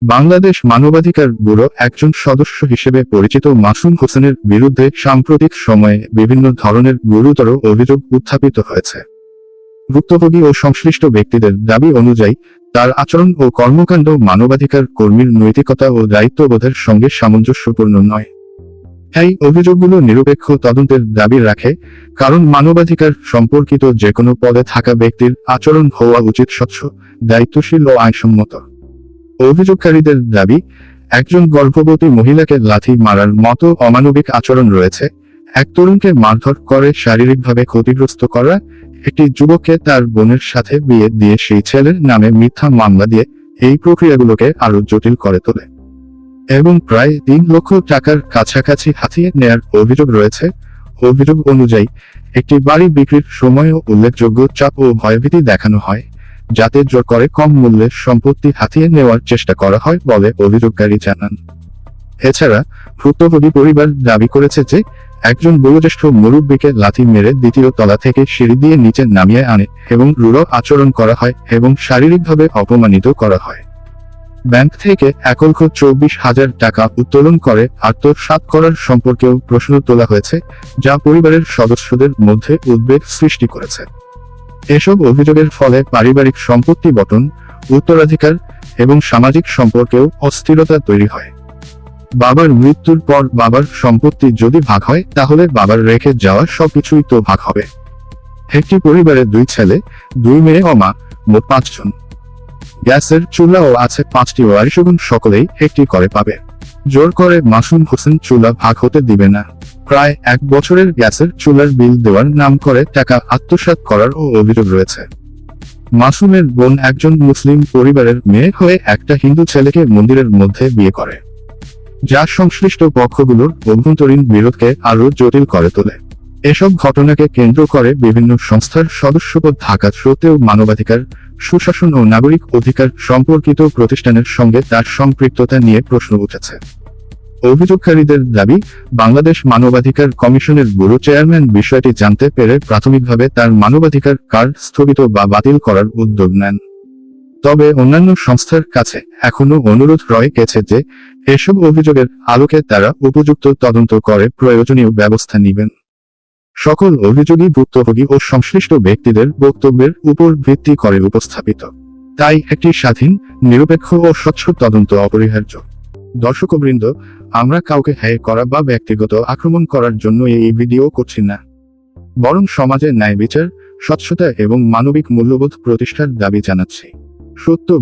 বাংলাদেশ মানবাধিকার ব্যুরো একজন সদস্য হিসেবে পরিচিত মাসুম হোসেনের বিরুদ্ধে সাম্প্রতিক সময়ে বিভিন্ন ধরনের গুরুতর অভিযোগ উত্থাপিত হয়েছে। ভুক্তভোগী ও সংশ্লিষ্ট ব্যক্তিদের দাবি অনুযায়ী তার আচরণ ও কর্মকাণ্ড মানবাধিকার কর্মীর নৈতিকতা ও দায়িত্ববোধের সঙ্গে সামঞ্জস্যপূর্ণ নয়। এই অভিযোগগুলো নিরপেক্ষ তদন্তের দাবি রাখে, কারণ মানবাধিকার সম্পর্কিত যেকোনো পদে থাকা ব্যক্তির আচরণ হওয়া উচিত স্বচ্ছ, দায়িত্বশীল ও আইনসম্মত। অভিযোগকারীদের দাবি, একজন গর্ভবতী মহিলাকে লাথি মারার মতো অমানবিক আচরণ রয়েছে, এক তরুণকে মারধর করে শারীরিকভাবে ক্ষতিগ্রস্ত করা, একটি যুবককে তার বোনের সাথে বিয়ে দিয়ে সেই ছেলের নামে মিথ্যা মামলা দিয়ে এই প্রক্রিয়াগুলোকে আরো জটিল করে তোলে, এবং প্রায় 3 লক্ষ টাকার কাছাকাছি হাতিয়ে নেয়ার অভিযোগ রয়েছে। অভিযোগ অনুযায়ী একটি বাড়ি বিক্রির সময়ও উল্লেখযোগ্য চাপ ও ভয়ভীতি দেখানো হয়, যাতে জোর করে কম মূল্যের সম্পত্তি হাতিয়ে নেওয়ার চেষ্টা করা হয় বলে অভিযোগকারী জানান। এছাড়া ভুক্তভোগী পরিবার দাবি করেছে যে একজন বয়োজ্যেষ্ঠ মুরব্বীকে লাথি মেরে দ্বিতীয় তলা থেকে সিঁড়ি দিয়ে নিচে নামিয়ে আনে এবং রূঢ় আচরণ করা হয় এবং শারীরিকভাবে অপমানিত করা হয়। ব্যাংক থেকে 1,24,000 টাকা উত্তোলন করে আত্মসাৎ করার সম্পর্কেও প্রশ্ন তোলা হয়েছে, যা পরিবারের সদস্যদের মধ্যে উদ্বেগ সৃষ্টি করেছে। এসব অভিযোগের ফলে পারিবারিক সম্পত্তি বণ্টন, উত্তরাধিকার এবং সামাজিক সম্পর্কেও অস্থিরতা তৈরি হয়। বাবার মৃত্যুর পর বাবার সম্পত্তি যদি ভাগ হয়, তাহলে বাবার রেখে যাওয়া সবকিছুই তো ভাগ হবে। একটি পরিবারে 2 ছেলে, 2 মেয়ে ও মা, মোট 5 জন। গ্যাসের চুলাও আছে 5টি, ওয়ারিশগুন সকলেই একটি করে পাবে। জোর করে মাসুম হোসেন চুলা ভাগ হতে দিবে না। প্রায় 1 বছরের গ্যাসের চুলার বিল দেওয়ার নাম করে টাকা আত্মসাৎ করার ও অভিযোগ রয়েছে। মাসুমের বোন একজন মুসলিম পরিবারের মেয়ে হয়ে একটা হিন্দু ছেলেকে মন্দিরের মধ্যে বিয়ে করে, যা সংশ্লিষ্ট পক্ষগুলোর অভ্যন্তরীণ বিরোধকে আরো জটিল করে তোলে। এসব ঘটনাকে কেন্দ্র করে বিভিন্ন সংস্থার সদস্যপদ থাকা সত্ত্বেও মানবাধিকার, সুশাসন ও নাগরিক অধিকার সম্পর্কিত প্রতিষ্ঠানের সঙ্গে তার সম্পৃক্ততা নিয়ে প্রশ্ন উঠেছে। অভিযোগকারীদের দাবি, বাংলাদেশ মানবাধিকার কমিশনের ব্যুরো চেয়ারম্যান বিষয়টি জানতে পেরে প্রাথমিকভাবে তার মানবাধিকার কার্ড স্থগিত বা বাতিল করার উদ্যোগ নেন। তবে অন্যান্য সংস্থার কাছে এখনো অনুরোধ রয়ে গেছে যে এসব অভিযোগের আলোকে তারা উপযুক্ত তদন্ত করে প্রয়োজনীয় ব্যবস্থা নেবেন। সকল অভিযোগই ভুক্তভোগী ও সংশ্লিষ্ট ব্যক্তিদের বক্তব্যের উপর ভিত্তি করে উপস্থাপিত, তাই একটি স্বাধীন, নিরপেক্ষ ও স্বচ্ছ তদন্ত অপরিহার্য। দর্শকবৃন্দ, আমরা কাউকে হ্যায় করা বা ব্যক্তিগত আক্রমণ করার জন্য এই ভিডিও করছি না, বরং সমাজে ন্যায় বিচার, স্বচ্ছতা এবং মানবিক মূল্যবোধ প্রতিষ্ঠার দাবি জানাচ্ছি। সত্য